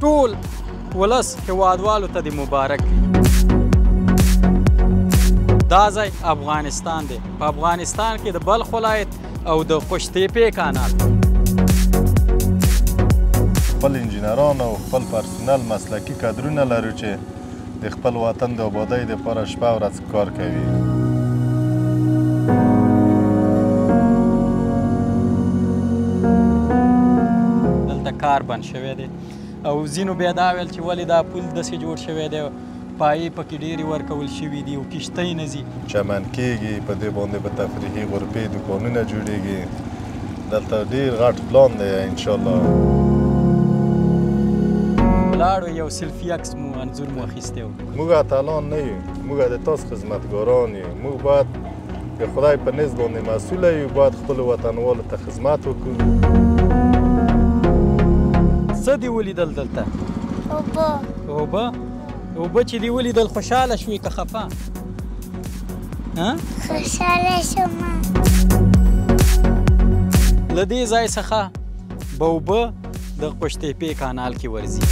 ټول ولس هېوادوالو ته دې مبارک وي. دا ځای افغانستان دی. په افغانستان کې د بلخ ولایت او د قوشتېپې کانال خپل انجینران او خپل پرسونل مسلکي کادرونه لرو چې د خپل وطن د آبادۍ دپاره شپه ورځ کار کوي. دلته کار بند شوی دی او ځینو بیا دا ویل چې ولې دا پل داسې جوړ شوی دی، پایې پکې ډېرې ورکول شوي دي او کښتۍ نه ځي. چمن کېږي، په دې باندې به تفریحي غرفې دوکانونه جوړېږي. دلته ډېر غټ پلان دی انشاءالله. ولاړو یو سلفي عکس مو انځور مو اخیستی و. موږ اتلان نه یو، موږ د تاسو خدمتګاران یو. موږ باید د خدای په نزد باندې مسؤله یو، باید خپلو وطنوالو ته خدمت وکړو. څه دې ولیدل دلته؟ اوبه. اوبه؟ اوبه چې دې ولیدل خوشحاله شوې که خفه؟ خوشحاله شوم. له دې ځای څخه به اوبه د قوشتېپې کانال کې ورځي.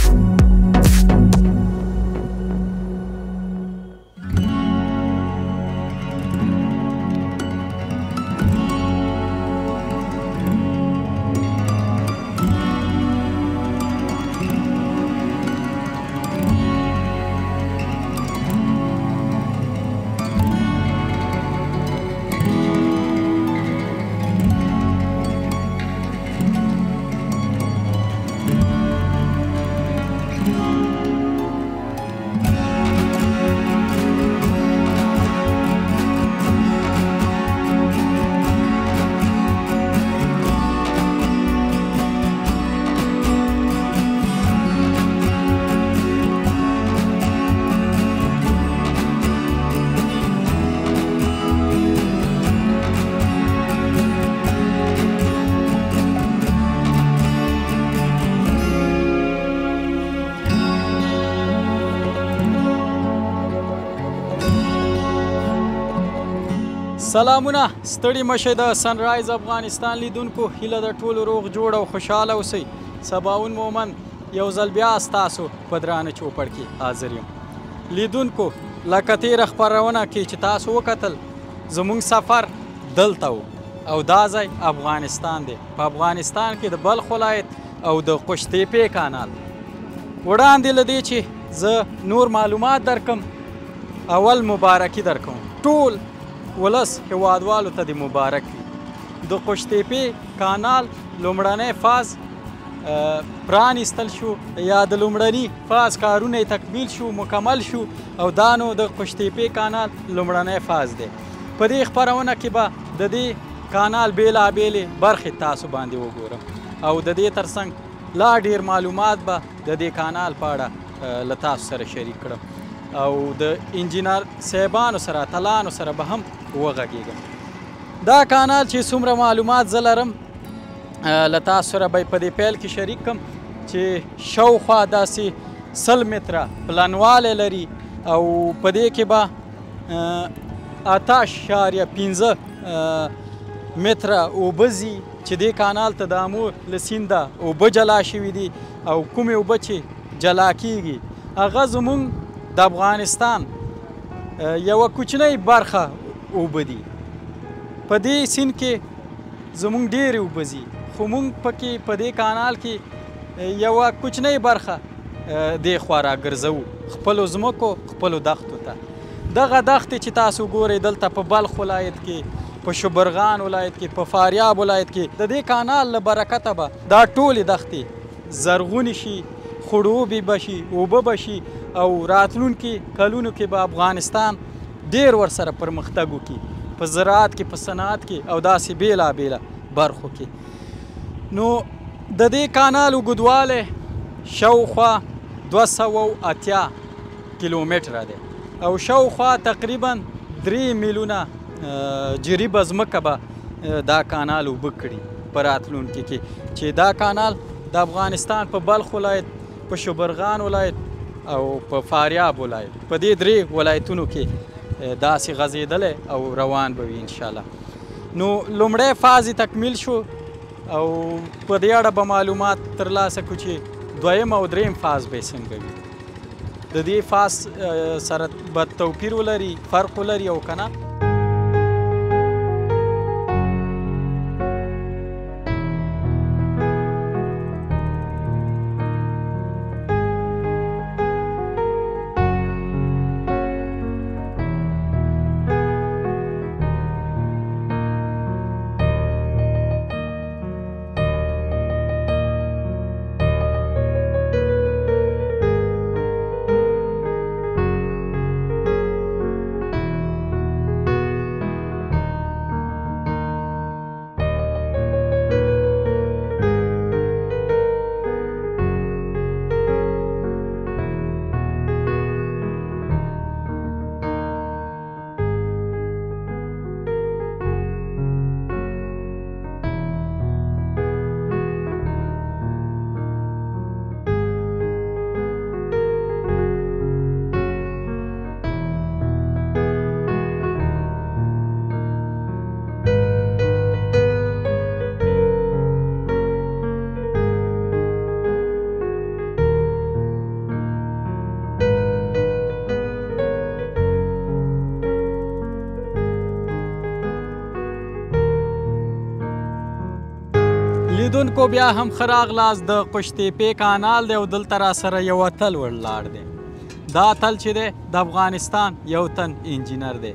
سلامونه، ستړي مشئ د سنرایز افغانستان لیدونکو. هیله د ټولو روغ جوړ او خوشحاله اوسئ. سباون مومن یو ځل بیا ستاسو په درانه چوپړ کې حاضر یم. لیدونکو، لکه تېره خپرونه کې چې تاسو وکتل، زموږ سفر دلته و او دا ځای افغانستان دی. په افغانستان کې د بلخ ولایت او د قوشتېپې کانال. وړاندې له دې چې زه نور معلومات درکم، اول مبارکي درکوم. ټول ولس هېوادوالو ته دې مبارک وي. د قوشتېپې کانال لومړنی فاز پرانیستل شو، یا د لومړني فاز کارونه یې تکمیل شو، مکمل شو، او دا نو د قوشتېپې کانال لومړنی فاز دی. په دې خپرونه کې به د دې کانال بېلابېلې برخې تاسو باندې وګورم او د دې ترڅنګ لا ډېر معلومات به د دې کانال په اړه له تاسو سره شریک کړم او د انجینر صاحبانو سره، اتلانو سره به هم وغږېږم. دا کانال چې څومره معلومات زه لرم له تاسو سره به په دې پیل کې شریک کړم چې شاوخوا داسې 100 متره پلنوالی لري او په دې کې به 8.15 متره اوبه ځي چې دې کانال ته د امو له سینده اوبه جلا شوي دي او کومې اوبه چې جلا کیږي هغه زموږ د افغانستان یوه کوچنۍ برخه اوبه دي. په دې سیند کې زموږ ډېرې اوبه ځي، خو موږ پکې په دې کانال کې یوه کوچنۍ برخه دې خوا راګرځوو خپلو ځمکو، خپلو دښتو ته. دغه دښتې چې تاسو ګورئ دلته په بلخ ولایت کې، په شبرغان ولایت کې، په فاریاب ولایت کې، د دې کانال له برکته به دا ټولې دښتې زرغونې شي، خړوبې به شي، اوبه به شي او راتلونکي کلونو کې به افغانستان ډېر ورسره پرمختګ وکړي په زراعت کې، په صنعت کې او داسې بېلابېله برخو کې. نو د دې کانال اوږدوالی شاوخوا 280 کیلومتره دی او شاوخوا تقریبا 3 میلیونه جریبه ځمکه به دا کانال اوبه کړي په راتلونکي کې، چې دا کانال د افغانستان په بلخ ولایت، په شبرغان ولایت او په فاریاب ولایت، په دې 3 ولایتونو کې داسې غځېدلی او روان به وي انشاءالله. نو لومړی فاز یې تکمیل شو او په دې اړه به معلومات ترلاسه کړو چې دویم او دریم فاز به څنګه وي؟ د دې فاز سره به توپیر ولري، فرق ولري او که نه؟ لیدونکو بیا هم ښه راغلاست. د قوشتېپې کانال دی او دلته راسره یو اتل ولاړ دی. دا اتل چې دی د افغانستان یو تن انجینر دی.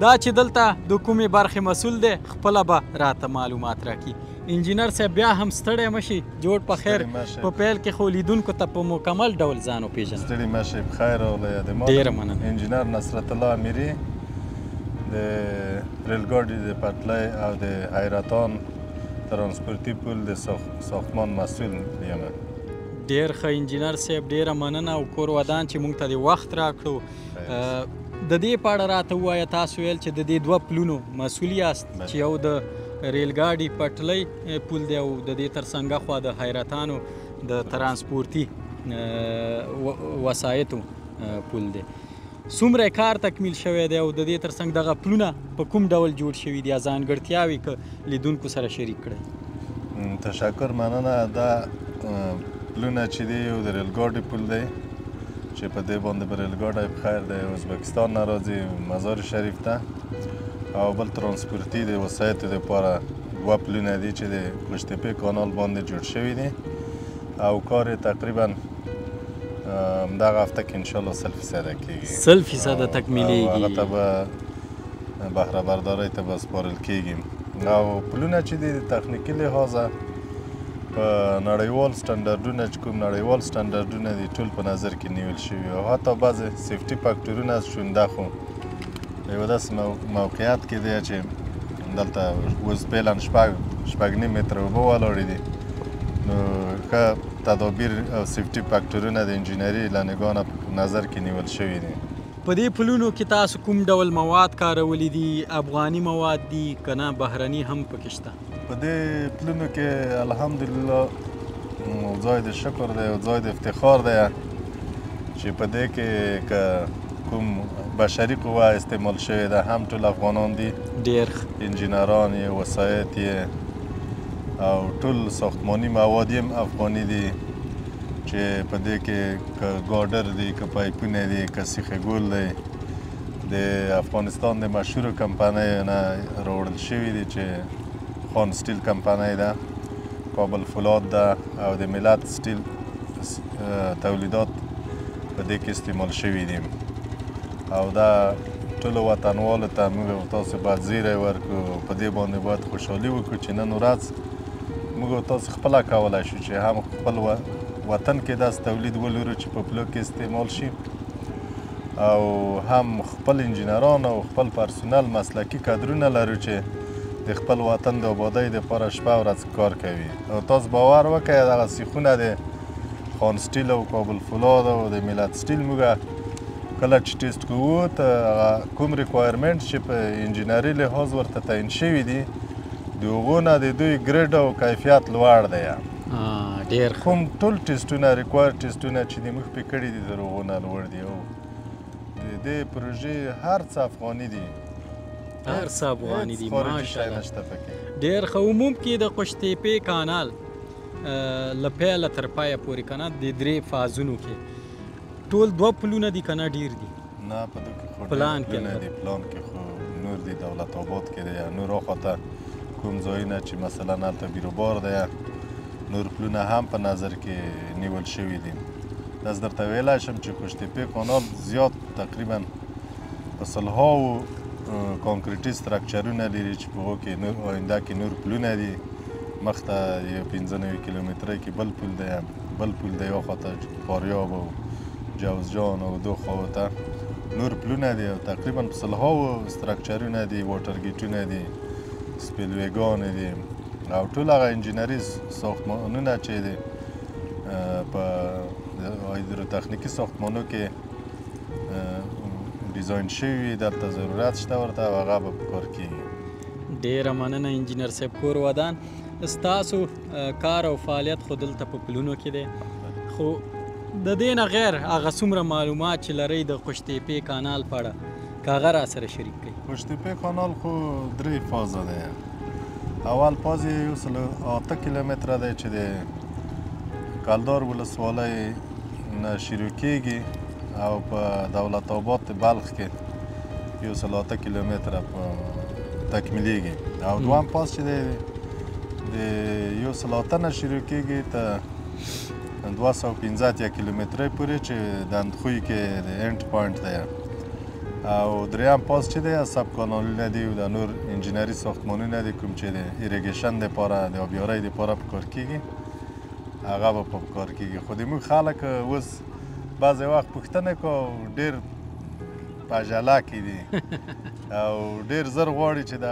دا چې دلته د کومې برخې مسؤل دی خپله به راته معلومات راکړي. انجینر صاحب بیا هم ستړی مشي، جوړ په خیر. په پیل کې خو لیدونکو ته په مکمل ډول ځان وپېژنه. ستړي مشي، بخیر راغلی. ډېره مننه. انجینر نصرت الله امیري د ریلګاډي د پټلۍ او د حیرتان ترانسپورتي پول د ساختمان مسؤل یم. ډېر ښه انجینر صاحب، ډېره مننه او کور ودان چې موږ ته د وخت راکړو. د دې په اړه راته ووایه، تاسو ویل چې د دې دوه پلونو مسؤل یاست چې یو د ریلګاډي پټلۍ پول دی او د دې تر څنګه خوا د حیرتانو د ترانسپورتي وسایطو پول دی. څومره کار تکمیل شوی دی او د دې تر څنګ دغه پلونه په کوم ډول جوړ شوي دي؟ ځانګړتیاوې که لیدونکو سره شریک کړئ. تشکر، مننه. دا پلونه چې دی یو د ریلګاډي پل دی چې په دې باندې به ریلګاډی په خیر د ازبکستان نه راځي مزار شریف ته، او بل ترانسپورتي د وسایطو دپاره دوه پلونه دي چې د قوشتېپې کانال باندې جوړ شوي دي او کار یې تقریبا دغه هفته کې انشاءالله 100% کېږي. 100% تکمیلیږي. هغه ته به بهره بردارۍ ته به سپارل کېږي. او پلونه چې دي د تخنیکي لحاظه په نړیوال سټنډرډونه چې کوم نړیوال سټنډرډونه دي ټول په نظر کې نیول شوي او حتی بعضې سیفټي فاکټورونه شونده خو یوه داسې موقعیت کې دی چې دلته اوس فعلا شپږ نیم متره اوبه ولاړې دي، نو ښه تدابیر او سیفټي فاکټورونه د انجینري له نګاه په نظر کې نیول شوي دي. په دې پلونو کې تاسو کوم ډول مواد کارولی دي؟ افغاني مواد دي که نه بهرني هم پکې شته؟ په دې پلونو کې الحمدلله ځای د شکر دی او ځای د افتخار دی چې په دې کې که کوم بشري قوه استعمال شوې ده هم ټول افغانان دي. ډېر انجینران یې، وسایط یې او ټول ساختماني مواد هم افغاني دي چې په دې کې که ګاډر دي، که پایپونه دي، که سیخ ګل دی د افغانستان د مشهورو کمپنیو نه راوړل شوي دي چې خان سټیل کمپنۍ ده، کابل فولاد ده او د ملت سټیل تولیدات په دې کې استعمال شوي دي. او دا ټولو وطنوالو ته موږ او تاسو باید زیری ورکړو، په دې باندې باید خوشحالي وکړو چې نن ورځ موږ او تاسو خپله کولی شو چې هم خپل وطن کې داسې تولید ولرو چې په پلو کې استعمال شي او هم خپل انجینران او خپل پرسونل مسلکي کادرونه لرو چې د خپل وطن د آبادۍ دپاره شپه ورځ کار کوي. او تاسو باور وکړئ دغه سیخونه د خان سټیل او کابل فولاد او د ملت سټیل موږ کله چې ټیسټ کوو ته کوم ریکوایرمنټ چې په انجینري لحاظ ورته تعین شوي دي د هغو نه د دوی ګریډ او کیفیت لوړ دی. ډېر کوم ټول ټیسټونه ریکوایر ټیسټونه چې د موږ پې کړي دي د هغو نه لوړ دي او د دې پروژې هر څه افغاني دي. هر څه افغاني دي، ماشاءالله. ډېر ښه. عموم کې د قوشتېپې کانال له پیله تر پایه پورې که نه د 3 فازونو کې ټول 2 پلونه دي که نه ډېر دي؟ نه په دې کې خو پلان ډېر پلونه دي. پلان کې خو نور دي دولت آباد کې دی یا نور اخواته کوم ځایونه چې مثلا هلته بیروبار دی یا نور پلونه هم په نظر کې نیول شوي دي. داسې درته ویلی شم چې خوشتېپې کانال زیات تقریبا په سلهاوو کانکریټي سترکچرونه لري چې په هغو کې آینده کې نور پلونه دي. مخته یو 15 کیلومتره کې بل پل دی اخواته فاریاب او جوزجان او دو خواو ته نور پلونه دي او تقریبا په سلهاوو سترکچرونه دي، واټر ګیټونه دي، سپیلویګانې دي او ټول هغه انجینري ساختمانونه چې دي په هایدروتخنیکي ساختمانو کې ډیزاین شوي دلته ضرورت شته ورته او هغه به په کار کېږي. ډېره مننه انجینر صاحب کور ودان. ستاسو کار او فعالیت خو دلته په پلونو کې دی، خو د دې نه غیر هغه څومره معلومات چې لرئ د خوشتېپې کانال په اړه که هغه راسره شریک کړئ. خوشتېپې کانال خو 3 فازه دی. اول فاز یې 8 کیلومتره دی چې د کلدار ولسوالۍ نه شروع کېږي او په دولت آباد بلخ کې 8 کیلومتره تکمیلیږي او دوام فاز چې دی د 8 نه شروع کېږي ته 215 کیلومترۍ پورې چې د اندخوی کې د اینډ پوینټ دی او دریم فاز چې دی سب کانالونه دي او د نور انجینري ساختمانونه دي کوم چې د ایریګیشن دپاره د آبیارۍ دپاره په کار کېږي هغه به په کار کېږي. خو د موږ خلک اوس بعضې وخت پوښتنه کوو ډېر په عجله کې دي او ډېر زر غواړي چې د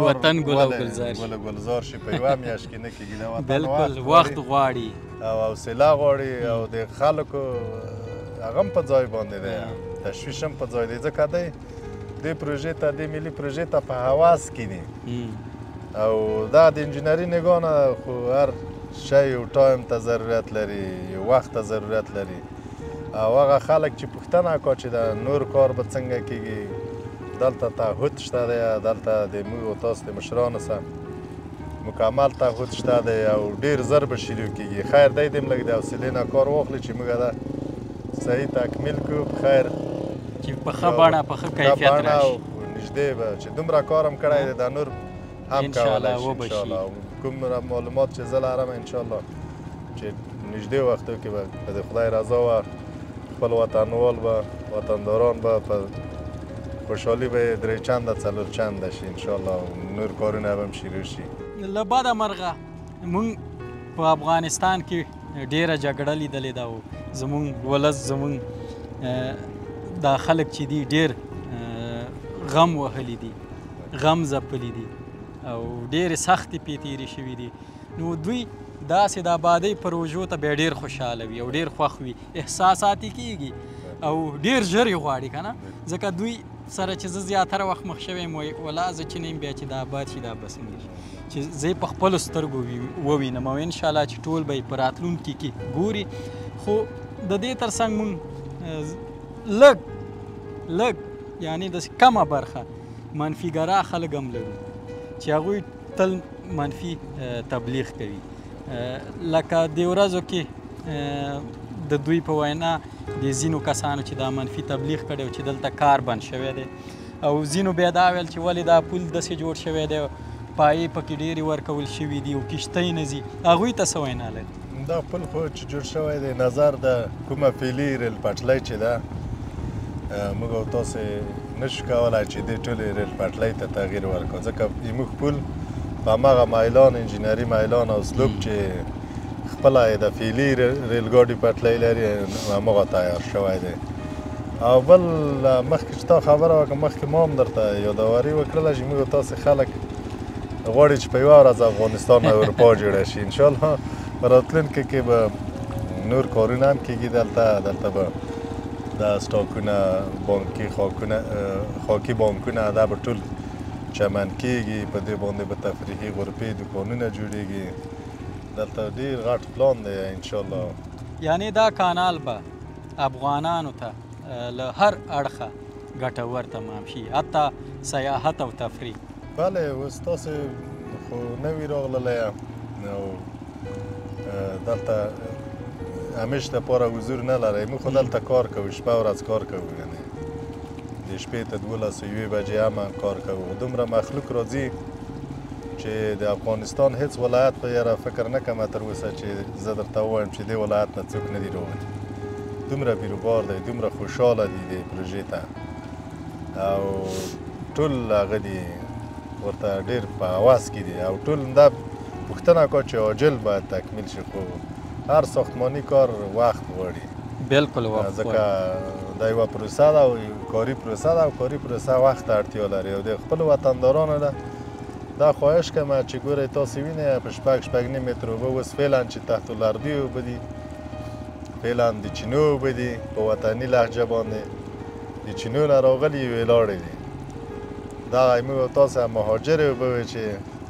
وطن ګل او ګلزار ګل او ګلزار شي په یوه میاشت کې نه کېږي. د وطن بلکل وخت غواړي او حوصله غواړي او د خلکو هغه هم په ځای باندې دی، تشویش هم په ځای دی ځکه دی دې پروژې ته دې ملي پروژې ته په هوس کې دي او دا د انجینري نګاه نه خو هر شی یو ټایم ته ضرورت لري، یو وخت ته ضرورت لري او هغه خلک چې پوښتنه وکړه چې د نور کار به څنګه کېږي دلته تعهد شته دی، دلته د موږ او تاسو د مشرانو سره مکمل تعهد شته دی او ډېر زر به شروع کېږي. خیر دی دې لږ د حوصلې نه کار واخلي چې موږ دا صحیح تکمیل کړو په خیر چې په ښه بڼه په ښه کیفیت راشي. نږدې به چې دومره کار هم کړی دی دا نور هم کولی شي انشاءالله. کوم معلومات چې زه لرم انشاءالله چې نږدې وختو کې به د خدای رضا وه خپل وطنوال به وطنداران به په خوشحالي به 3 چنده 4 چنده شي انشاءالله نور کارونه به هم شروع شي. له بده مرغه موږ په افغانستان کې ډېره جګړه لیدلې ده او زموږ ولس زموږ دا خلک چې دي ډېر غم وهلي دي، غم ځپلي دي او ډېرې سختې پې تېرې شوي دي. نو دوی داسې د آبادۍ پروژو ته بیا ډېر خوشحاله وي او ډېر خوښ وي، احساساتي کېږي او ډېر ژر یې غواړي که نه ځکه دوی سره چې زه زیاتره وخت مخ شوی یم ولا زه چې نه یم بیا چې دا آباد شي دا به څنګه شي چې زه یې په خپلو سترګو ووینم او انشاءالله چې ټول به یې په راتلونکي کې ګوري. خو د دې تر څنګ مونږ لږ یعنې داسې کمه برخه منفیګرا خلک هم لرو چې هغوی تل منفي تبلیغ کوي. لکه د ورځو کې د دوی په وینا د ځینو کسانو چې دا منفي تبلیغ کړی او چې دلته کار بند شوی دی او ځینو بیا دا ویل چې ولې دا پل داسې جوړ شوی دی پایې پکې ډېرې ورکول شوي دي او کښتۍ نه ځي، هغوی ته څه وینا لري؟ دا پل خو چې جوړ شوی دی نظر د کومه فعلي ریل پټلۍ چې ده موږ او تاسې نشو کولی چې دې ټولې ریل پټلۍ ته تغییر ورکړو ځکه زموږ پل په هماغه میلان انجینري میلان او اسلوب چې خپله یې د فعلي ریل ګاډي پټلۍ لري هماغه تیار شوی دی. او بل مخکې چې تا خبره وکړه مخکې ما هم درته یادواري وکړله چې موږ تاسې خلک غواړي چې په یوه ورځ افغانستان او اروپا جوړه شي. انشاءالله په راتلونکي کې به نور کارونه هم کېږي دلته به د سټاکونه بانکي خاکي بانکونه دا به ټول چمن کېږي، په دې باندې به تفریحي غرفې دوکانونه جوړېږي. دلته ډېر غټ پلان دی انشاءالله. یعنې دا کانال به افغانانو ته له هر اړخه ګټور تمام شي حتی سیاحت او تفریح. بله اوس تاسې خو نوي راغللی او دلته همیش دپاره حضور نه لرئ موږ خو دلته کار کوو شپه ورځ کار کوو یعنې د شپې ته 12 1 بجې هم کار کوو دومره مخلوق راځي چې د افغانستان هیڅ ولایت په یاره فکر نه کومه تر اوسه چې زه درته ووایم چې دې ولایت نه څوک نه دي راغلي دومره بیروبار دی دومره خوشحاله دي دې پروژې ته او ټول هغه دي ورته ډېر په هوس کې دي او ټول دا پوښتنه کوي چې عاجل باید تکمیل شي خو هر ساختماني کار وخت غواړي بالکل وخت ځکه دا یوه پروسه ده او کاري پروسه ده او کاري پروسه وخت ته اړتیا لري او د خپلو وطندارانو ده دا خواهش کوم چې ګورئ تاسې وینئ په شپږ نیم متر اوبه اوس فعلا چې تحت الارضي اوبه دي فعلا د چینو اوبه دي په وطني لهجه باندې د چینو نه راغلي ولاړې دي دغه موږ او تاسې مهاجرې اوبه وې چې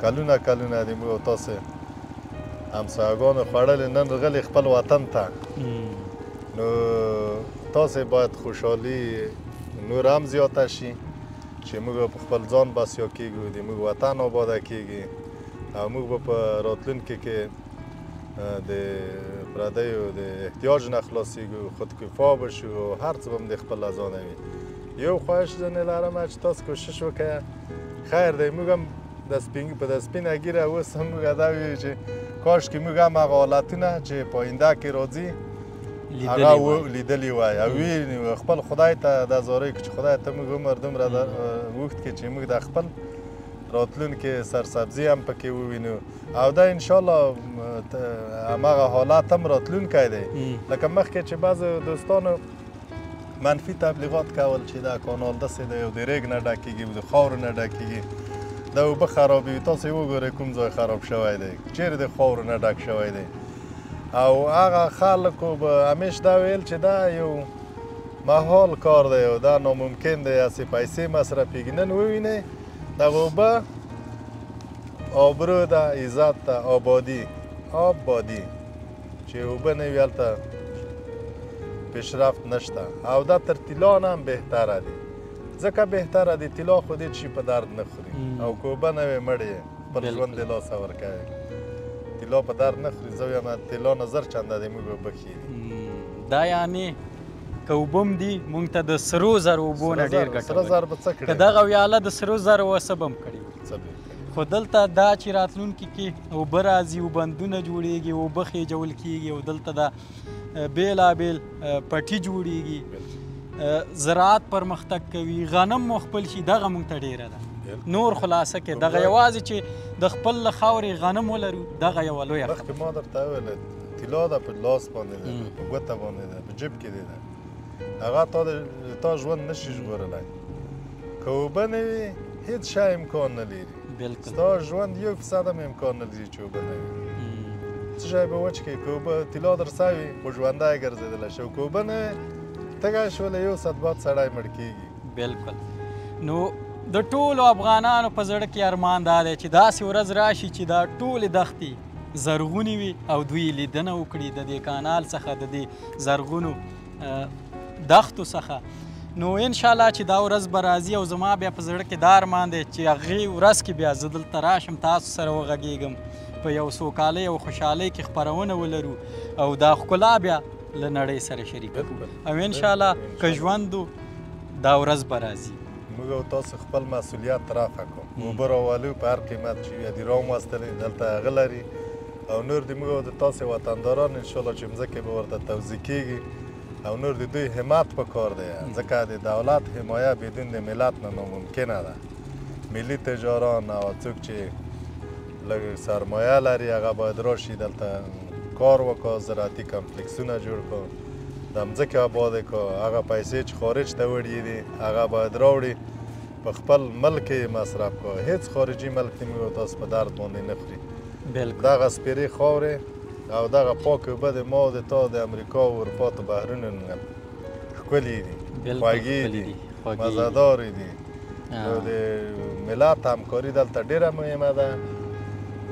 کلونه کلونه دي موږ او تاسې همسایهګانو خوړلې نن غلي خپل وطن ته نو تاسې باید خوشحالي نور هم زیاته شي چې موږ په خپل ځان بسیا کېږو د موږ وطن آباده کېږي او موږ به په راتلونکي کې د پردیو د احتیاج نه خلاصېږو خودکفا بشو او هر څه به هم د خپل له ځانه وي یو خواهش ځینې لرم چې تاسو کوشش وکړئ خیر دی موږ هم په د سپینه ګیره اوس هم موږ دا ویو چې کاشکې موږ هم هغه حالتونه چې په آینده کې راځي هغه لیدلی وای او وی خپل خدای ته د زارۍ چې خدای ته موږ عمر دومره وخت کې چې موږ د خپل راتلونکي سرسبزي هم پکې ووینو او دا انشاءالله هماغه حالت هم راتلونکی دی لکه مخکې چې بعضو دوستانو منفي تبلیغات کول چې دا کانال داسې دی او د ریګ نه ډکېږي او د خاورو نه ډکېږي دا اوبه خرابوي تاسې وګورئ کوم ځای خراب شوی دی چیرې د خاورو نه ډک شوی دی او هغه خلکو به همیش دا ویل چې دا یو محال کار دی او دا ناممکن دی هسې پیسې مصرفېږي نن ووینئ دغه اوبه آبرو ده عزت ده آبادي چې اوبه نه وي هلته پیشرفت نشته او دا تر طلا نه هم بهتره دي ځکه بهتره دي طلا خو دې چی په درد نه خوري او که اوبه نه وي مړ یې خپل ژوند د لاسه ورکوي طلا په درد نه خوري زه وایم طلا نه زر چنده دی موږ اوبه ښې دا یعنې که اوبه هم دي موږ ته د سرو زرو اوبو نه ډېر ګټور سره زر به څه کړی که دغه ویاله د سرو زرو وسه به هم کړي خو دلته دا چې راتلونکي کې اوبه راځي او بندونه جوړېږي اوبه خېجول کېږي او دلته دا بېلابېل پټي جوړېږي زراعت پرمختګ کوي غنم مو خپل شي دغه موږ ته ډېره ده نور خلاصه کې دغه یوازې چې د خپل له خاورې غنم ولرو دغه یوه لویه مخکې ما درته وویل طلا ده په لاس باندې ده په ګوته باندې ده په جیب کې دی ده هغه تا ژوند نشي ژغورلی که اوبه نه وي هېڅ شی امکان نه لري ستا ژوند 1% هم امکان نه لري چې اوبه نه وي څه شی به وچ کړي که اوبه طلا در سه وي خو ژوندی ګرځېدلی شي او که اوبه نه وي تږی شولی یو ساعت بعد سړی مړ کېږي بلکل نو د ټولو افغانانو په زړه کې ارمان دا دی چې داسې ورځ راشي چې دا ټولې دښتې زرغونې وي او دوی لیدنه وکړي د دې کانال څخه د دې زرغونو دښتو څخه نو انشاءالله چې دا ورځ به راځي او زما بیا په زړه کې دا ارمان دی چې هغې ورځ کې بیا زه دلته راشم تاسو سره وغږېږم په یو سوکالۍ او خوشحالۍ کې خپرونه ولرو او دا ښکلا بیا له نړۍ سره شریکه کړو او انشاءالله که ژوند دا ورځ به راځي موږ او تاسو خپل مسؤلیت رافع کوو اوبه راولو په هر قیمت چې وي د راوموستلې دلته هغه لري او نور د موږ او د تاسې وطنداران انشاءالله چې مځکې به ورته توزیع کېږي او نور د دوی همت پکار دی ځکه د دولت حمایه بدون د ملت نه ناممکنه ده ملي تجاران او څوک چې لږ سرمایه لري هغه باید راشي دلته کار وکړه زراعتي کمپلکسونه جوړ کړه د مځکې آباده کړه هغه پیسې چې خارج ته وړي دي هغه باید راوړي په خپل ملک یې مصرف کړه هېڅ خارجي ملک ته موږ تاسو په درد باندې نه خوري دغه سپېرې خاورې او دغه پاک اوبه د ما او د تا د امریکا او اروپا ته بحرونو نه ښکلي دي خوږې دي مزهدارې دي نو د ملت همکاري دلته ډېره مهمه ده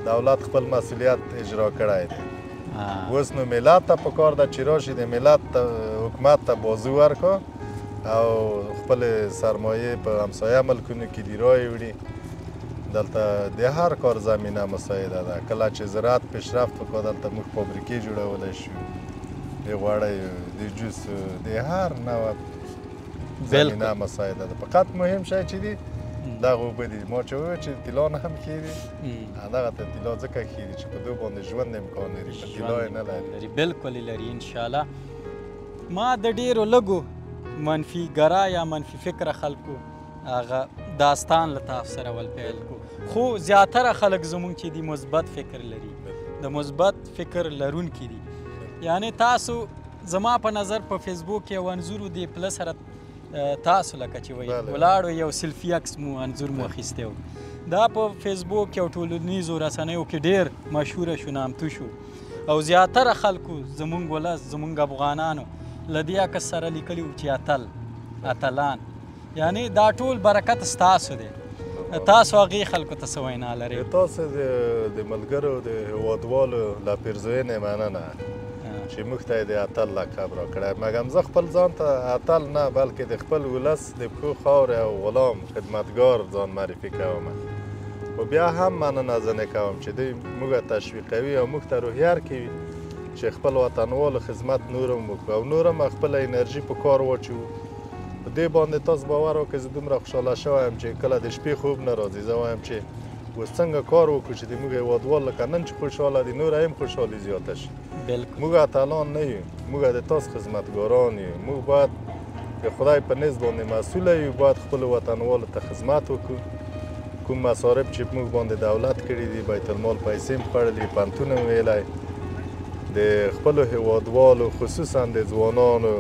دولت خپل مسؤلیت اجرا کړی دی اوس نو ملت ته پکار ده چې راشي د ملت حکومت ته بازو ورکړه او خپل سرمایې په همسایه ملکونو کې دې رایې وړي دلته د هر کار زمینه مساعده ده. کله چې زراعت پیشرفت وکړو دلته موږ فابریکې جوړولی شو د غوړیو د جوسو د هر نوع زمینه مساعده ده. فقط مهم شی چې دي دغه اوبه دي. ما چې وویل چې طلا نه هم ښې دي همدغه ته طلا ځکه ښې دي چې په دوی باندې ژوند امکان لري، په طلا یې نه لري. بلکل یې لري انشاءالله. ما د ډېرو لږو منفي ګرا یا منفي فکره خلکو هغه داستان له تاسو سره ول پیل کو، خو زیاتره خلک زموږ چې دي مثبت فکر لري، د مثبت فکر لرونکي دي. یعنې تاسو زما په نظر په فیسبوک یو انځور دی پله سره تاسو لکه چې وایي ولاړو یو سیلفي عکس مو انځور مو اخیستی و. دا په فیسبوک یو ټولنیزو رسنیو کې ډېر مشهوره شو، نامتو شو او زیاتره خلکو زموږ ولس زموږ افغانانو له دې عکس سره لیکلي وو چې اتلان. یعنی دا ټول برکت ستاسو دی. تاسو هغې خلکو ته څه وینا لرئ؟ تاسو د ملګرو د هېوادوالو له پیرزوینې مننه چې موږ ته یې د اتل لقب راکړی. مګم زه خپل ځان ته اتل نه بلکې د خپل ولس د پښو خاورې او غلام خدمتګار ځان معرفي کوم. خو بیا هم مننه ځنې کوم چې دوی موږ تشویقوي او موږ ته روحیه ورکوي چې خپل وطنوالو خدمت نور هم وکړو او نور هم خپله انرژي په کار واچوو. په دې باندې تاسو باور وکړئ زه دومره خوشحاله شوی یم چې کله د شپې خوب نه راځي. زه وایم چې اوس څنګه کار وکړو چې د موږ هېوادوال لکه نن چې خوشحاله دي نوره هم خوشحالي زیاته شي. موږ اتلان نه یو، موږ د تاسو خدمتګاران یو. موږ باید د خدای په نزد باندې مسؤله یو، باید خپلو وطنوالو ته خدمت وکړو. کوم مصارف چې موږ باندې دولت کړي دي، بیت المال پیسې هم خوړلي، پوهنتون هم ویلی، د خپلو هېوادوالو خصوصا د ځوانانو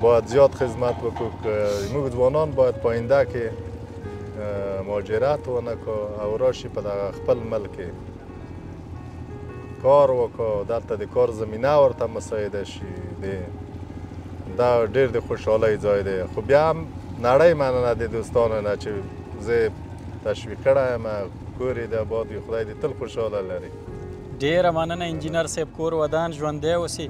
باید زیات خدمت وکړو. موږ ځوانان باید په آینده کې مهاجرت ونه کړو او راشي په دغه خپل ملک کې کار وکړو، دلته د کار زمینه ورته مساعده شي. دا ډېر د خوشحالۍ ځای دی. خو بیا هم نړۍ مننه د دوستانو نه چې زه تشویق کړی یم. کور یې د آباد وي، خدای دې تل خوشحاله لري. ډېره مننه انجینر صاحب، کور ودان ژوندی اوسي.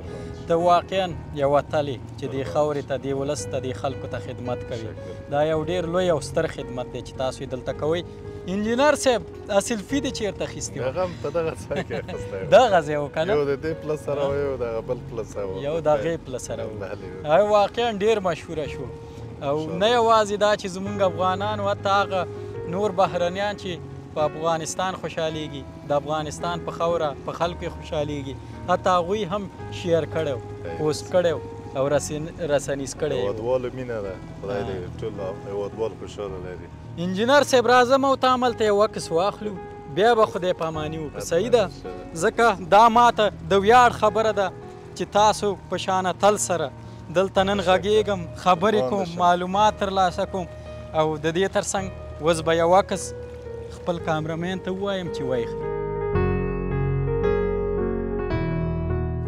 ته واقعا یو اتل یې چې دې خاورې ته دې ولس ته دې خلکو ته خدمت کوي. دا یو ډېر لوی او ستر خدمت دی چې تاسو یې دلته کوئ. انجینر صاحب دا سیلفي دې چېرته اخیستې وه؟ هغه هم په دغه ځای کې اخیستی و. دغه ځای و که نه؟ یو د دې پله سره و، یو دغه بل پله سره و. یو د هغې پله سره و. هغه واقعا ډېر مشهوره شو او نه یوازې دا چې زموږ افغانان و، حتی هغه نور بهرنیان چې په افغانستان خوشحالیږي، د افغانستان په خاوره په خلکو یې خوشحالیږي، حتی هغوی هم شیر کړی و، پوسټ کړی و او رسنیز کړی و. هېوادوالو مینه ده، خدای دې ټول هېوادوال خوشحاله لري. انجینر صاحب راځم او ته هملته یو عکس واخلو، بیا به خدای پاماني وکړو. صحیح ده؟ ځکه دا ماته د ویاړ خبره ده چې تاسو په شان اتل سره دلته نن غږېږم، خبرې کوم، معلومات ترلاسه کوم او د دې ترڅنګ اوس به یو عکس خپل کامرمین ته ووایم چې وایخلي.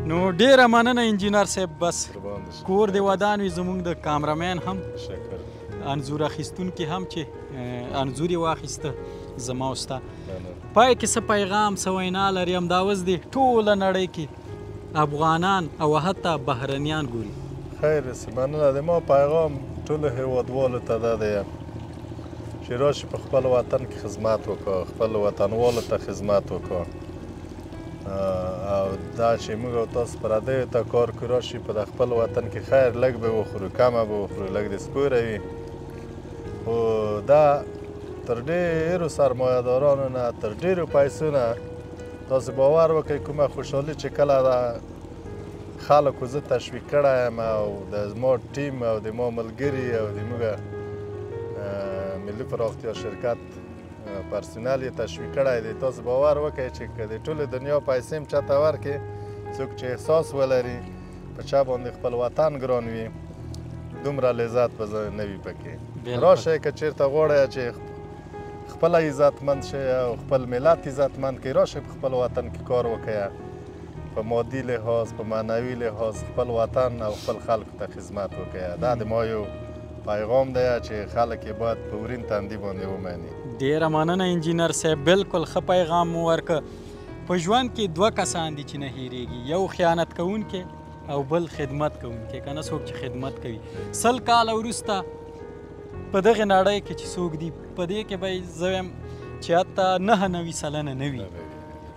نو ډېره مننه انجینر صاحب. بس کور دې ودان وي. زموږ د کامرمین هم انځور اخیستونکي هم چې انځور یې واخیسته زما او ستا، پای کې څه پیغام څه وینا لري؟ همدا اوس دې ټوله نړۍ کې افغانان او حتی بهرنیان ګوري. خیر مننه. د ما پیغام ټولو هېوادوالو ته دا دی چې راشي په خپل وطن کې خدمت وکړو، خپل وطنوالو ته خدمت وکړو او دا چې موږ او تاسو پردیو ته کار کوو، راشي په د خپل وطن کې خیر لږ به وخورو، کمه به وخورو، لږ دې سپوره وي. خو دا تر ډېرو سرمایهدارانو نه، تر ډېرو پیسو نه تاسو باور وکړئ کومه خوشحالي چې کله د خلکو زه تشویق کړی یم او د زما ټیم او د ما ملګري او د موږ ملي پراختیا شرکت پرسونل یې تشویق کړی دی. تاسو باور وکړئ چې که د ټولې دنیا پیسې هم چاته ورکړي، څوک چې احساس ولري په چا باندې خپل وطن ګران وي، دومره لذت به نه وي پکې. راشئ که چېرته غواړئ چې خپله عزتمند شئ او خپل ملت عزتمند کړئ، راشئ په خپل وطن کې کار وکړئ، په مادي لحاظ په معنوي لحاظ خپل وطن او خپل خلکو ته خدمت وکړئ. دا د ما یو پیغام دی چې خلک یې باید په ورین تندي باندې ومني. ډېره مننه انجینر صاحب، بلکل ښه پیغام مو ورکړه. په ژوند کې دوه کسان دي چې نه هیریږي، یو خیانت کوونکی او بل خدمت کوونکی. که نه څوک چې خدمت کوي 100 کاله وروسته په دغې نړۍ کې چې څوک دي، په دې کې به زه وایم چې حتی 99 سلنه نه وي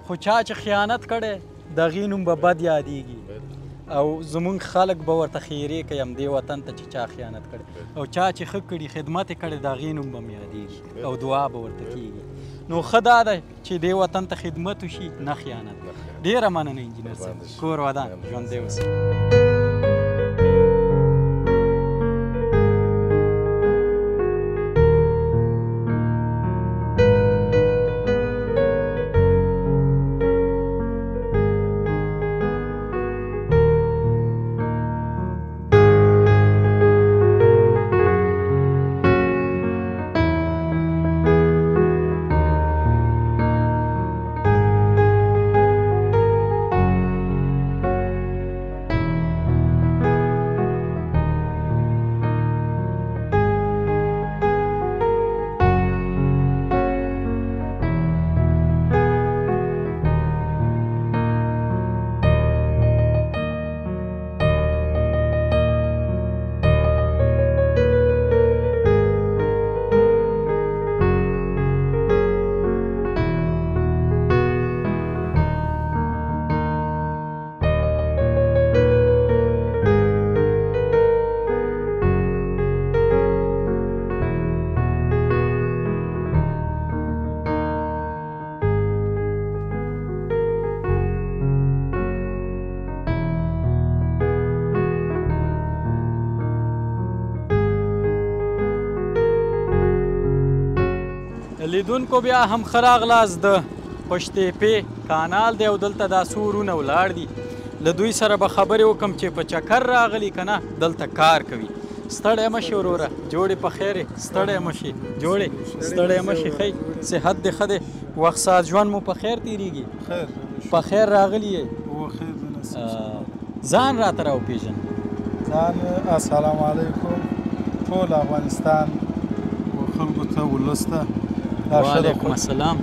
خو چا چې خیانت کړی د هغې نوم به بد یادېږي او زمونږ خلک به ورته خیرې کوي همدې وطن ته چې چا خیانت کړی او چا چې ښه کړي خدمت یې کړی د هغې نوم به م یادېږي او دعا به ورته کېږي نو ښه دا ده چې دې وطن ته خدمت وشي نه خیانت ډېره مننه انجینر صاحب کور ودان ژوندی اوسئ لیدونکو بیا هم ښه راغلاست د پشتېپې کانال دی او دلته دا څو ورونه ولاړ دي له دوی سره به خبرې وکړم چې په چکر راغلي که نه دلته کار کوي ستړی مه شي وروره جوړې په خیر یې ستړی مه شي جوړې ستړی مه شي ښی صحت دې ښه دی وخت ساعت ژوند مو په خیر تېرېږي په خیر راغلي یې ځان راته راوپېژنه ځان السلام علیکم ټول افغانستان خلکو ته ولس ته وعلیکم السلام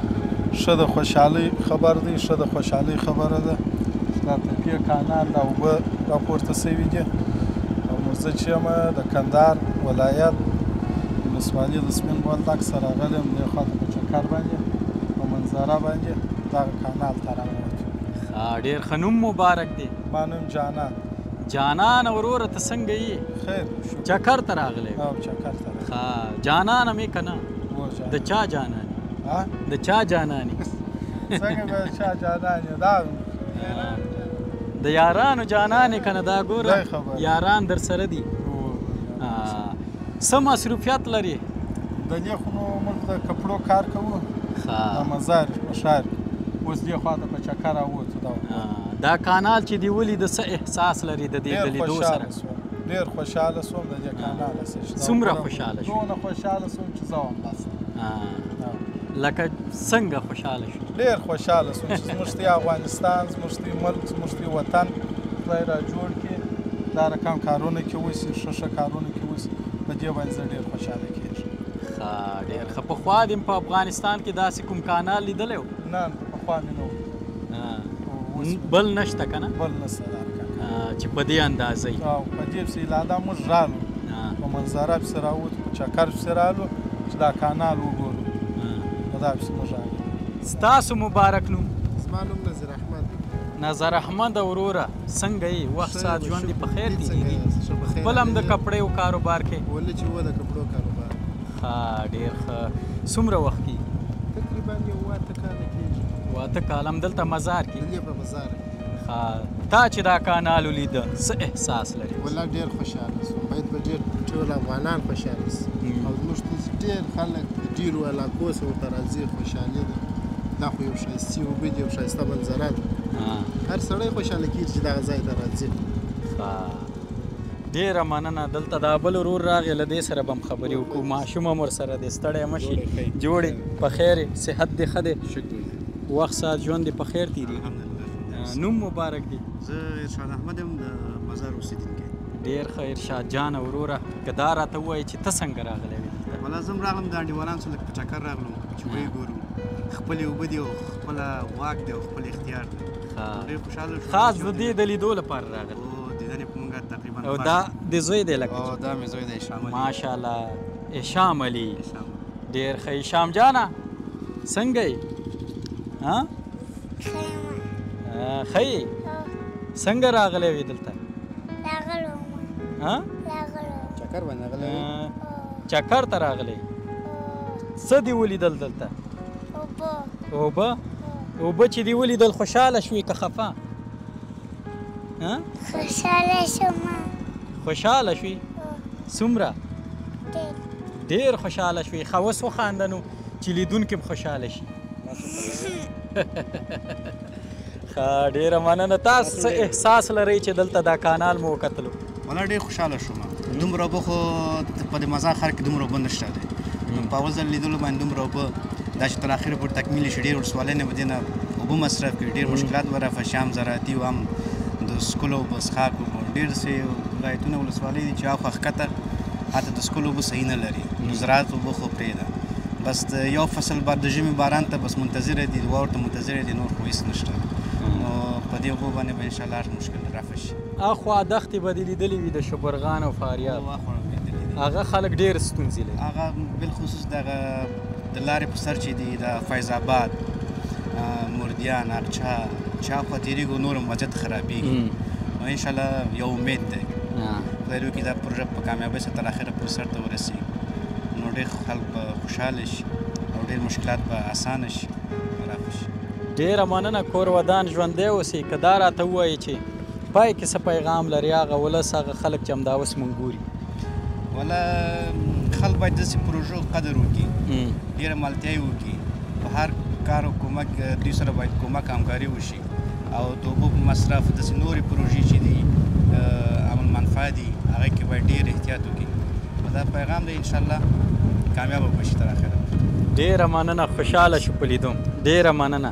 ښه د خوشحالۍ خبر دی ښه د خوشحالۍ خبره ده دا تپې کانال دا اوبه راپورته سوي دي او نو زه چې یم د کندهار ولایت ولسوالي د سپین بولدک سره راغلی یم دې خوا ته په چکر باندې په منظره باندې دغه کانال ته راغلی ډېر ښه نوم مبارک دی ما نوم جانان جانان وروره ته څنګه یې خیر چکر ته راغلی او چکر ته ښه جانانه مې که نه د چا جاناني د چا جاناني څنګه به چا جاناني دا د یارانو جانانې که نه دا ګوره یاران در سره دي څه مصروفیت لري د دې خو نو موږ د کپړو کار کوو د مزار په ښار اوس دې خوا ته په چکر راووتو دا کانال چې دی ولیده څه احساس لري د دې د لیدو سره ډېر خوشحاله سوم د دې کانال څومره خوشحاله شو دونه خوشحاله سوم چې زه هم بس لکه څنګه خوشحاله شو ډېر خوشحاله سوم چې زموږ دی افغانستان زموږ دی ملک زموږ دی وطن خدای را جوړ کړي دا رقم کارونه کې وشي ښه ښه کارونه کې وشي په دې باندې زه ډېر خوشحاله کېږم ښه ډېر ښه پخوا دې په افغانستان کې داسې کوم کانال لیدلی و نه پخوا مې نه و بل نشته که نه بل نشته چې په دې اندازه او په دې پسې لاده موږ رالو په منظره پسې راووتو په چکر پسې رالو چې دا کانال وګورو په دا پسې موږ رالو ستاسو مبارک نوم زما نوم نظیر احمد نظر احمد وروره څنګه یې وخت ساعت ژوند دې په خیر تېرېږي خپل هم د کپړیو کاروبار کې ولې چې و د کپړو کاروبار ښه ډېر ښه څومره وخت کېږي تقریبا یو 8 کاله کېږي 8 کاله همدلته مزار کې دلته په مزار تا چې دا کانال ولیده څه احساس لري والله ډېر خوشحاله سوم باید به ډېر ټول افغانان خوشحاله سي او زموږ ډېر خلک ډېرو علاقو څخه ورته راځي خوشحالي ده دا خو یو ښایستې اوبه دي یو ښایسته منظره ده هر سړی خوشحاله کېږي چې دغه ځای ته راځي ډېره مننه دلته دا بل ورور راغی له دې سره به هم خبرې وکړو ماشوم هم ورسره دی ستړی مه شي جوړې په خیر صحت دې ښه دی وخت ساعت ژوند دې په خیر تېرېږي نوم مبارک دی زه ارشاد احمد یم د مزار اوسېدونکی ډېر ښه ارشاد جانه وروره که دا راته ووایې چې ته څنګه راغلی وې والله زه هم راغلم د انډیوالانو سره لږ په چکر راغلم چې ویې ګورو خپلې اوبه دي او خپله واک دی او خپل اختیار دی ډېر خوشحاله شو خاص د دې د لیدو لپاره راغلی دیدن یې په مونږ تقریبا او دا د زوی دی لکه دا مې زوی دی هشام علي ماشاءالله هشام علي ډېر ښه هشام جانه څنګه یې ها خیمه ښه یې څنګه راغلی وې دلته راغلو ها راغلو چکر باندې غلی چکر ته راغلی څه دې ولیدل دلته اوبه اوبه اوبه چې دې ولیدل خوشحاله شوې که خفه ها خوشحاله شوم خوشحاله شوې څومره ډېر ډېر خوشحاله شوې ښه اوس وخانده نو چې لیدونکي هم خوشحاله شي ښه ډېره مننه تاسو څه احساس لرئ چې دلته دا کانال مو وکتلو والله ډېر خوشحاله شوم دومره اوبه خو په دې مزار ښار کې دومره اوبه نشته دی په اول ځل لیدلو باندې دومره اوبه دا چې تر اخره پورې تکمیل شي ډېر ولسوالۍ نه به دې نه اوبه مصرف کړي ډېر مشکلات به رافه شام زراعتي و هم د څښلو اوبه څښاک اوبه ډېر څه ولایتونه ولسوالۍ دي چې هاخوا ښکته هلته د څښلو اوبه صحیح نه لري نو زراعت اوبه خو پرېږده بس د یو فصل بعد د ژمي باران ته بس منتظره دي واورو ته منتظره دي نور خو هېڅ نشته نو په دې اوبو باندې به انشاءالله هر مشکل رافه شي اخوا دښتې به دې لیدلې وي د شبرغان او فاریاب هغه خلک ډېر ستونزې لري هغه بالخصوص دغه د لارې په سر چې دي د فیض آباد مردیان اقچا چې هاخوا تېرېږو نور هم وضعیت خرابېږي نو انشاءالله یو امید دی خدای دې وکړي دا پروژه په کامیابۍ سره تر اخره پورې سر ته ورسېږي نو ډېر خلک به خوشحاله شي او ډېر مشکلات به اسانه شي رافه شي ډېره مننه کور ودان ژوندی اوسئ که دا راته ووایي چې پای کې څه پیغام لري هغه ولس هغه خلک چې همدا اوس مونږ ګوري والا خلک باید داسې پروژو قدر وکړي ډېره مالتیاوې وکړي په هر کار او کومک دوی سره باید کومک همکاري وشي او د اوبو په مصرف داسې نورې پروژې چې دي عمل منفعه دي هغې کې باید ډېر احتیاط وکړي دا پیغام دی انشاءالله کامیابه به شي تر اخره ډېره مننه خوشحاله شو په لیدو ډېره مننه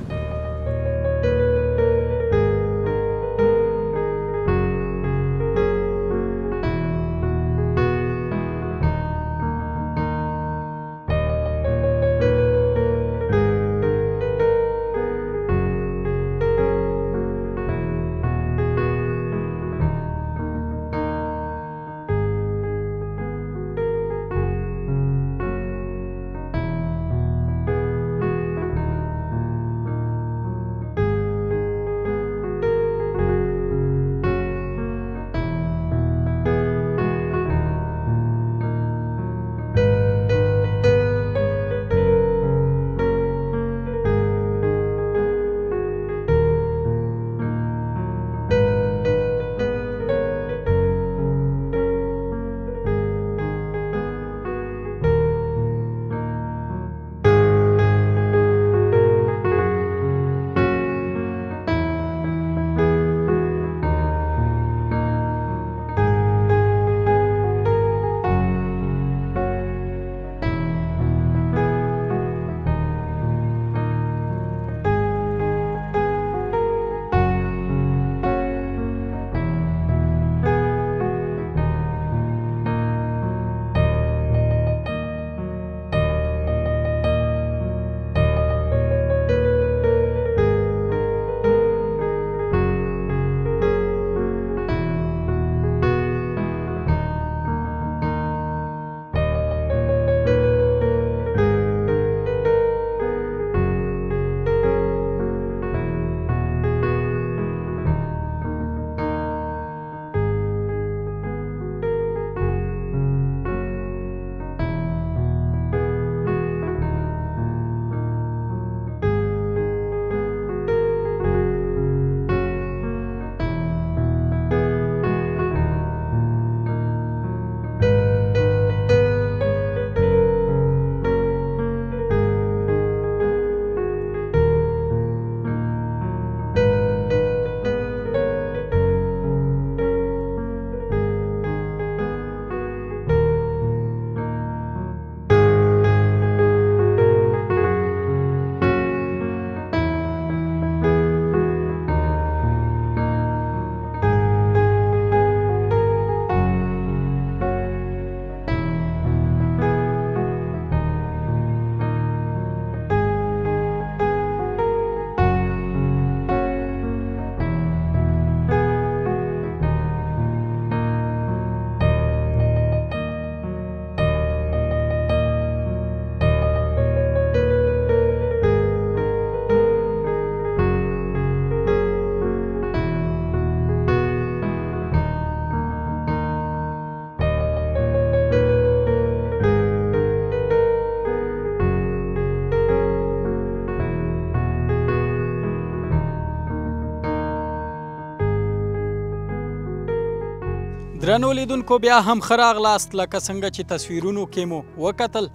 درنو لیدونکو بیا هم ښه راغلاست. لکه څنګه چې تصویرونو کې مو وکتل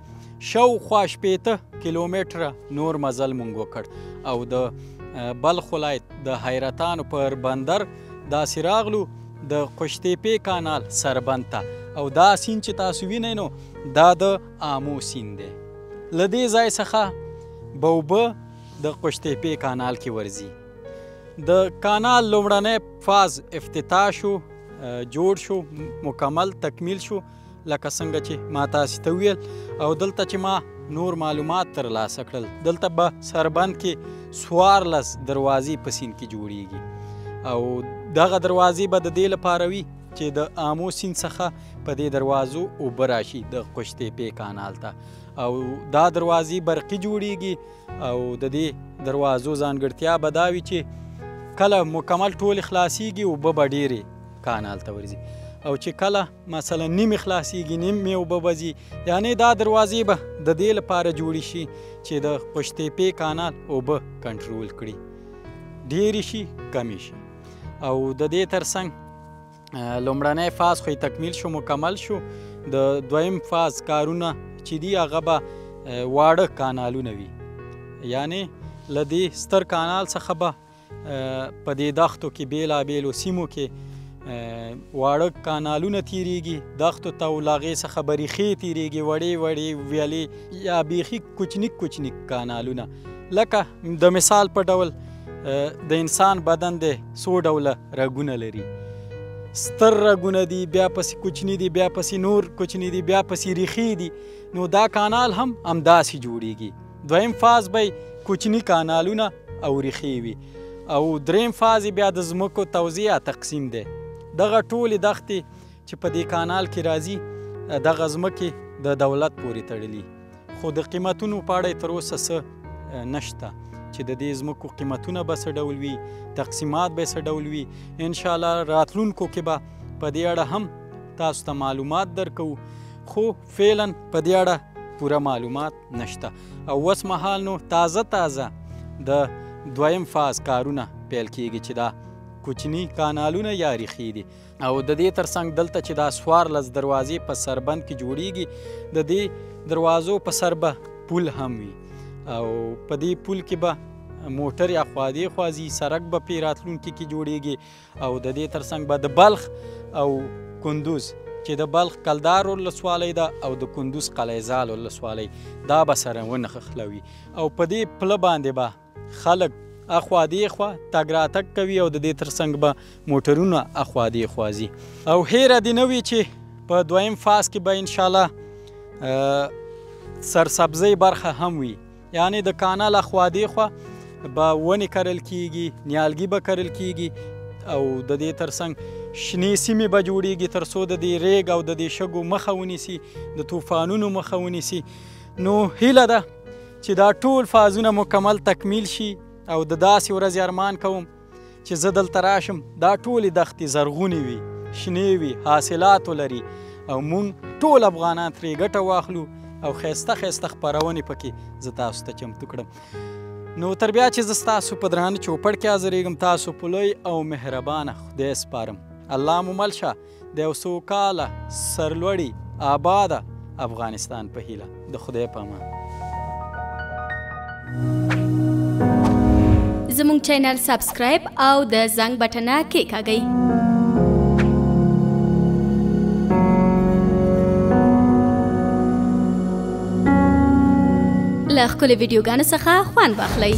شاوخوا 80 کیلومتره نور مزل مونږ وکړ او د بلخ ولایت د حیرتانو پر بندر داسې راغلو د قوشتېپې کانال سربند ته او دا سیند چې تاسو وینئ نو دا د آمو سیند دی. له دې ځای څخه به اوبه د قوشتېپې کانال کې ورځي. د کانال لومړنی فاز افتتاح شو، جوړ شو، مکمل تکمیل شو لکه څنګه چې ما تاسې ته وویل. او دلته چې ما نور معلومات ترلاسه کړل دلته به سربند کې 14 دروازې په سیند کې جوړیږي او دغه دروازې به د دې لپاره وي چې د آمو سیند څخه په دې دروازو اوبه راشي د قوشتېپې کانال ته او دا دروازې برقي جوړیږي او د دې دروازو ځانګړتیا به دا وي چې کله مکمل ټولې خلاصیږي اوبه به ډېرې کانال ته ورځي او چې کله مثلا نیمې خلاصیږي نیمې اوبه به ځي. یعنې دا دروازې به د دې لپاره جوړې شي چې د قوشتېپې کانال اوبه کنټرول کړي، ډېرې شي کمې شي. او د دې ترڅنګ لومړنی فاز خو تکمیل شو، مکمل شو. د دویم فاز کارونه چې دي هغه به واړه کانالونه وي، یعنې له دې ستر کانال څخه به په دې دښتو کې بېلابېلو سیمو کې واړه کانالونه تیریږي، دښتو ته او له هغې څخه به ریښې تیریږي، وړې وړې ویالې یا بیخي کوچنیک کوچنیک کانالونه. لکه د مثال په ډول د انسان بدن دی 100 ډوله رګونه لري، ستر رګونه دي، بیا پسې کوچني دي، بیا پسې نور کوچني دي، بیا پسې ریښې دي. نو دا کانال هم همداسې جوړیږي. دویم فاز به کوچني کانالونه او ریښې وي او دریم فاز بیا د ځمکو توزیع یا تقسیم دی. دغه ټولې دښتې چې په دې کانال کې راځي دغه ځمکې د دولت پورې تړلي، خو د قیمتونو په اړه یې تر اوسه څه نشته چې د دې ځمکو قیمتونه به څه ډول وي، تقسیمات به څه ډول وي. انشاءالله راتلونکو کې به په دې اړه هم تاسو ته معلومات درکوو، خو فعلا په دې اړه پوره معلومات نشته. او اوس مهال نو تازه د دویم فاز کارونه پیل کیږي چې دا کوچني کانالونه یا ریښې دي او د دې ترڅنګ دلته چې دا 14 دروازې په سربند کې جوړیږي د دې دروازو په سر به پل هم وي او په دې پل کې به موټر یا خوا دې خوا ځي، سړک به پې راتلونکي کې جوړیږي او د دې ترڅنګ به د بلخ او کندوز چې د بلخ کلدار ولسوالۍ ده او د کندوز قلیزال ولسوالۍ دا به سره ونښلوي او په دې پله باندې به خلک اخوا دې خوا تګ راتګ کوي او د دې ترڅنګ به موټرونه اخوا دې خوا ځي. او هیره دې نه وي چې په دویم فاز کې به انشاءالله سرسبزۍ برخه هم وي، یعنې د کانال اخوا دې خوا به ونې کرل کیږي، نیالګي به کرل کیږي او د دې ترڅنګ شنې سیمې به جوړیږي تر څو د دې ریګ او د دې شګو مخه ونیسي، د طوفانونو مخه ونیسي. نو هیله ده چې دا ټول فازونه مکمل تکمیل شي او د داسې ورځې ارمان کوم چې زه دلته راشم دا ټولې دښتې زرغونې وي، شنې وي، حاصلات ولري او مونږ ټول افغانان ترې ګټه واخلو او ښایسته ښایسته خپرونې پکې زه تاسو ته چمتو کړم. نو تر بیا چې زه ستاسو په درانه چوپړ کې حاضرېږم تاسو په لوی او مهربانه خدای سپارم. الله مو مل شه د یو سوکاله سرلوړي آباده افغانستان په هیله. د خدای په امان. زموږ چینل سبسکرایب او د زنګ بټنه کېکاږئ. له ښکلې ویډیوګانو څخه خوند واخلئ.